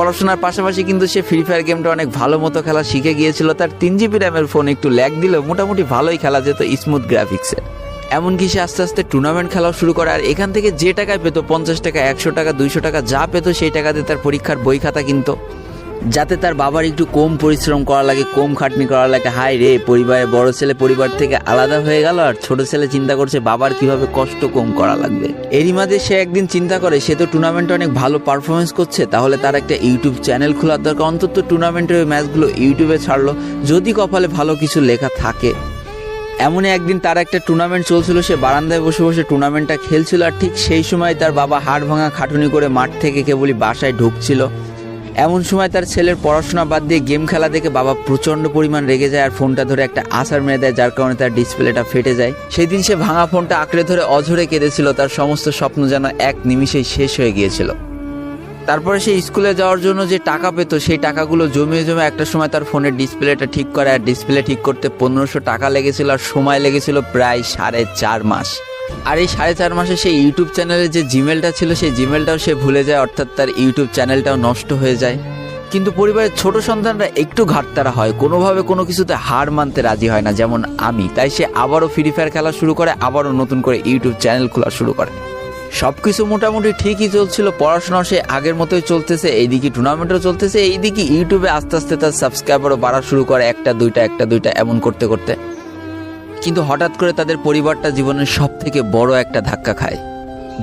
পড়াশোনার পাশাপাশি কিন্তু সে ফ্রি ফায়ার গেমটা অনেক ভালো মতো খেলা শিখে গিয়েছিল। তার 3 GB র্যামের ফোন একটু ল্যাগ দিলেও মোটামুটি ভালোই খেলা যেত স্মুথ গ্রাফিক্সে। এমনকি সে আস্তে আস্তে টুর্নামেন্ট খেলাও শুরু করে। আর এখান থেকে যে টাকায় পেতো 50 টাকা, 100 টাকা, 200 টাকা যা পেতো সেই টাকাতে তার পরীক্ষার বই খাতা কিনতো, যাতে তার বাবার একটু কম পরিশ্রম করা লাগে, কম খাটনি করা লাগে। হাই রে, পরিবারে বড় ছেলে পরিবার থেকে আলাদা হয়ে গেল আর ছোট ছেলে চিন্তা করছে বাবার কিভাবে কষ্ট কম করা লাগবে। এরই মাঝে সে একদিন চিন্তা করে সে তো টুর্নামেন্টে অনেক ভালো পারফরমেন্স করছে, তাহলে তার একটা ইউটিউব চ্যানেল খোলার দরকার। অন্তত টুর্নামেন্টের ওই ম্যাচগুলো ইউটিউবে ছাড়লো, যদি কপালে ভালো কিছু লেখা থাকে। এমনই একদিন তার একটা টুর্নামেন্ট চলছিল, সে বারান্দায় বসে বসে টুর্নামেন্টটা খেলছিল। আর ঠিক সেই সময় তার বাবা হাড় ভাঙা খাটুনি করে মাঠ থেকে কেবলই বাসায় ঢুকছিল। এমন সময় তার ছেলের পড়াশোনা বাদ দিয়ে গেম খেলা দেখে বাবা প্রচণ্ড পরিমাণ রেগে যায় আর ফোনটা ধরে একটা আছাড় মেরে দেয়, যার কারণে তার ডিসপ্লেটা ফেটে যায়। সেই দিন সে ভাঙা ফোনটা আঁকড়ে ধরে অঝরে কেঁদেছিল। তার সমস্ত স্বপ্ন যেন এক নিমিষেই শেষ হয়ে গিয়েছিল। তারপরে সে স্কুলে যাওয়ার জন্য যে টাকা পেত সেই টাকাগুলো জমিয়ে জমে একটা সময় তার ফোনের ডিসপ্লেটা ঠিক করে। আর ডিসপ্লে ঠিক করতে 1500 টাকা লেগেছিল আর সময় লেগেছিল প্রায় 4.5 মাস। আর এই 4.5 মাসে সেই ইউটিউব চ্যানেলে যে জিমেলটা ছিল সেই জিমেলটাও সে ভুলে যায়, অর্থাৎ তার ইউটিউব চ্যানেলটাও নষ্ট হয়ে যায়। কিন্তু পরিবারের ছোট সন্তানরা একটু ঘাটতারা হয়, কোনোভাবে কোনো কিছুতে হার মানতে রাজি হয় না, যেমন আমি। তাই সে আবারও ফ্রি ফায়ার খেলা শুরু করে, আবারও নতুন করে ইউটিউব চ্যানেল খোলা শুরু করে। সবকিছু মোটামুটি ঠিকই চলছিল, পড়াশোনাও সে আগের মতোই চলতেছে, এইদিকে টুর্নামেন্টও চলতেছে, এইদিকে ইউটিউবে আস্তে আস্তে তার সাবস্ক্রাইবারও বাড়া শুরু করে, একটা দুইটা এমন করতে করতে। কিন্তু হঠাৎ করে তাদের পরিবারটা জীবনের সব থেকে বড় একটা ধাক্কা খায়।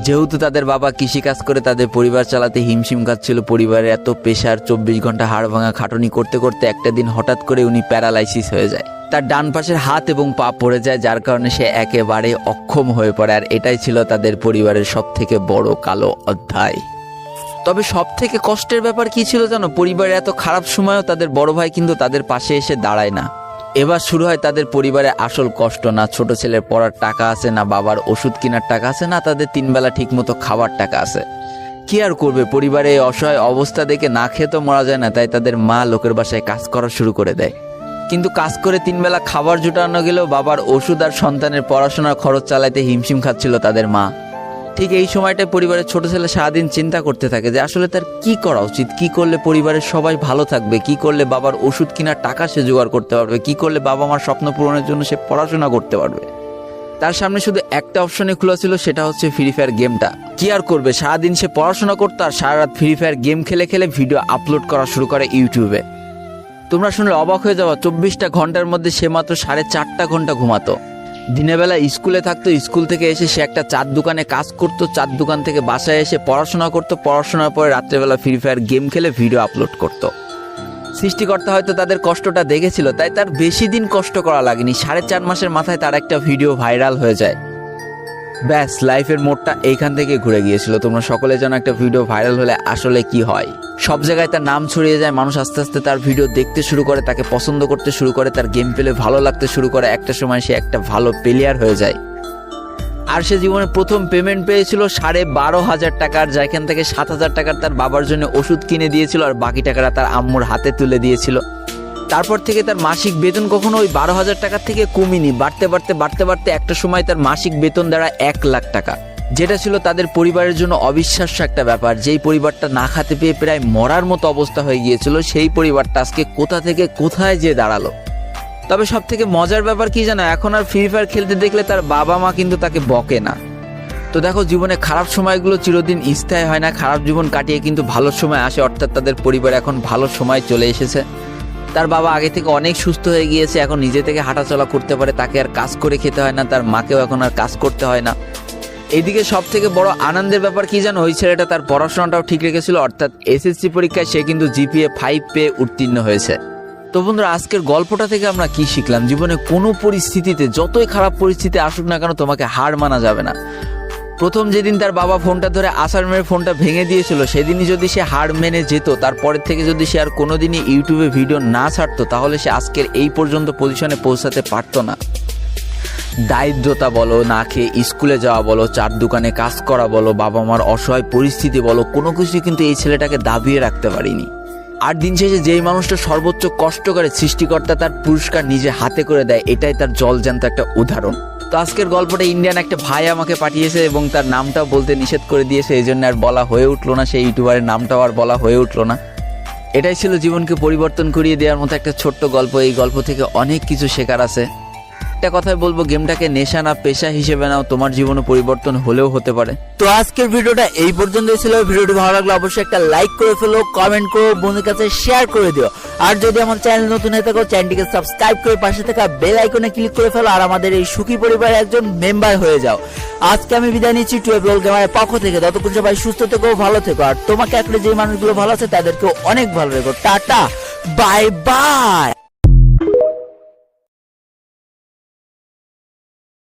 যেহেতু তাদের বাবা কৃষিকাজ করে তাদের পরিবার চালাতে হিমশিম খাচ্ছিল, পরিবারের এত প্রেশার, 24 ঘন্টা হাড় ভাঙা খাটুনি করতে করতে একটা দিন হঠাৎ করে উনি প্যারালাইসিস হয়ে যায়। তার ডান পাশের হাত এবং পা পড়ে যায়, যার কারণে সে একেবারে অক্ষম হয়ে পড়ে। আর এটাই ছিল তাদের পরিবারের সব থেকে বড় কালো অধ্যায়। তবে সব থেকে কষ্টের ব্যাপার কি ছিল জানো? পরিবারের এত খারাপ সময়ও তাদের বড় ভাই কিন্তু তাদের পাশে এসে দাঁড়ায় না। এবার শুরু হয় তাদের পরিবারে আসল কষ্ট। না ছোট ছেলের পড়ার টাকা আছে, না বাবার ওষুধ কেনার টাকা আছে, না তাদের 3 বেলা ঠিক মতো খাবার টাকা আছে। কি আর করবে, পরিবারে এই অসহায় অবস্থা দেখে না খেয়ে তো মরা যায় না, তাই তাদের মা লোকের বাসায় কাজ করা শুরু করে দেয়। কিন্তু কাজ করে 3 বেলা খাবার জোটানো গেলেও বাবার ওষুধ আর সন্তানের পড়াশোনার খরচ চালাইতে হিমশিম খাচ্ছিল তাদের মা। ঠিক এই সময়টায় পরিবারের ছোট ছেলে সারাদিন চিন্তা করতে থাকে যে আসলে তার কি করা উচিত, কি করলে পরিবারের সবাই ভালো থাকবে, কি করলে বাবার ওষুধ কেনার টাকা সে জোগাড় করতে পারবে, কি করলে বাবা মার স্বপ্ন পূরণের জন্য সে পড়াশোনা করতে পারবে। তার সামনে শুধু একটা অপশনে খোলা ছিল, সেটা হচ্ছে ফ্রি ফায়ার গেমটা। কি আর করবে, সারাদিন সে পড়াশোনা করতো আর সারা রাত ফ্রি ফায়ার গেম খেলে খেলে ভিডিও আপলোড করা শুরু করে ইউটিউবে। তোমরা শুনলে অবাক হয়ে যাওয়া, 24টা ঘন্টার মধ্যে সে মাত্র 4.5 ঘন্টা ঘুমাতো। দিনের বেলা স্কুলে থাকতো, স্কুল থেকে এসে সে একটা চার দোকানে কাজ করতো, চার দোকান থেকে বাসায় এসে পড়াশোনা করতো, পড়াশোনার পরে রাত্রেবেলা ফ্রি ফায়ার গেম খেলে ভিডিও আপলোড করতো। সৃষ্টিকর্তা হয়তো তাদের কষ্টটা দেখেছিল, তাই তার বেশি দিন কষ্ট করা লাগেনি। 4.5 মাসের মাথায় তার একটা ভিডিও ভাইরাল হয়ে যায়। ব্যাস, লাইফের মোড়টা এইখান থেকে ঘুরে গিয়েছিল। তোমরা সকলে যেন একটা ভিডিও ভাইরাল হলে আসলে কি হয়, সব জায়গায় তার নাম ছড়িয়ে যায়, মানুষ আস্তে আস্তে তার ভিডিও দেখতে শুরু করে, তাকে পছন্দ করতে শুরু করে, তার গেম প্লে ভালো লাগতে শুরু করে। একটা সময় সে একটা ভালো প্লেয়ার হয়ে যায়। আর সে জীবনে প্রথম পেমেন্ট পেয়েছিল 12,500 টাকার, যেখান থেকে 7,000 টাকার তার বাবার জন্য ওষুধ কিনে দিয়েছিল আর বাকি টাকাটা তার আম্মুর হাতে তুলে দিয়েছিল। তারপর থেকে তার মাসিক বেতন কখনো ওই 12,000 টাকার থেকে কমেনি, বাড়তে বাড়তে একটা সময় তার মাসিক বেতন দাঁড়ায় 1 লাখ টাকা, যেটা ছিল তাদের পরিবারের জন্য অবিশ্বাস্য একটা ব্যাপার। যেই পরিবারটা না খেতে পেয়ে প্রায় মরার মতো অবস্থা হয়ে গিয়েছিল, সেই পরিবারটা আজকে কোথা থেকে কোথায় যেয়ে দাঁড়ালো। তবে সব থেকে মজার ব্যাপার কি জানো, এখন আর ফ্রি ফায়ার খেলতে দেখলে তার বাবা মা কিন্তু তাকে বকে না। তো দেখো, জীবনে খারাপ সময়গুলো চিরদিন স্থায়ী হয় না, খারাপ জীবন কাটিয়ে কিন্তু ভালো সময় আসে। অর্থাৎ তাদের পরিবার এখন ভালো সময় চলে এসেছে। তার বাবা আগে থেকে অনেক সুস্থ হয়ে গিয়েছে, এখন নিজে থেকে হাঁটাচলা করতে পারে, তাকে আর কাজ করে খেতে হয় না, তার মাকেও এখন আর কাজ করতে হয় না। এইদিকে সব থেকে বড় আনন্দের ব্যাপার কি জানো, ওই ছেলেটা তার পড়াশোনাটাও ঠিক রেখেছিল। অর্থাৎ এসএসসি পরীক্ষায় সে কিন্তু জিপিএ 5 পেয়ে উত্তীর্ণ হয়েছে। তো বন্ধুরা, আজকের গল্পটা থেকে আমরা কি শিখলাম? জীবনে কোনো পরিস্থিতিতে, যতই খারাপ পরিস্থিতি আসুক না কেন, তোমাকে হার মানা যাবে না। প্রথম যেদিন তার বাবা ফোনটা ধরে আছাড় মেরে ফোনটা ভেঙে দিয়েছিল, সেদিনই যদি সে হার মেনে যেত, তারপরের থেকে যদি সে আর কোনোদিনই ইউটিউবে ভিডিও না ছাড়তো, তাহলে সে আজকের এই পর্যন্ত পজিশনে পৌঁছাতে পারতো না। দারিদ্রতা বলো, না খেয়ে স্কুলে যাওয়া বলো, চার দোকানে কাজ করা বলো, বাবা মার অসহায় পরিস্থিতি বলো, কোনো কিছুই কিন্তু এই ছেলেটাকে দাবিয়ে রাখতে পারিনি। আর দিন শেষে যেই মানুষটা সর্বোচ্চ কষ্ট করে, সৃষ্টিকর্তা তার পুরস্কার নিজে হাতে করে দেয়, এটাই তার জলজ্যান্ত একটা উদাহরণ। তো আজকের গল্পটা ইন্ডিয়ান একটা ভাই আমাকে পাঠিয়েছে এবং তার নামটাও বলতে নিষেধ করে দিয়েছে, এই জন্য আর বলা হয়ে উঠলো না, সেই ইউটিউবারের নামটাও আর বলা হয়ে উঠলো না। এটাই ছিল জীবনকে পরিবর্তন করিয়ে দেওয়ার মতো একটা ছোট্ট গল্প। এই গল্প থেকে অনেক কিছু শেখার আছে। একটা কথাই বলবো, গেমটাকে নেশা না পেশা হিসেবে নাও, তোমার জীবনে পরিবর্তন হলেও হতে পারে। তো আজকের ভিডিওটা এই পর্যন্তই ছিল। ভিডিওটি ভালো লাগলে অবশ্যই একটা লাইক করে ফেলো, কমেন্ট করো, বন্ধুদের কাছে শেয়ার করে দিও। আর যদি আমার চ্যানেল নতুন হয়ে থাকো, চ্যানেলটিকে সাবস্ক্রাইব করে পাশে থাকা বেল আইকনে ক্লিক করে ফেলো আর আমাদের এই সুখী পরিবারের একজন মেম্বার হয়ে যাও। আজকে আমি বিদায় নিচ্ছি 12 রোল গেমারের পক্ষ থেকে। ততক্ষণ সবাই সুস্থ থেকো, ভালো থেকো। আর তোমাকে আসলে যে মানুষগুলো ভালো আছে তাদেরকেও অনেক ভালো রেখো। Tata, bye bye.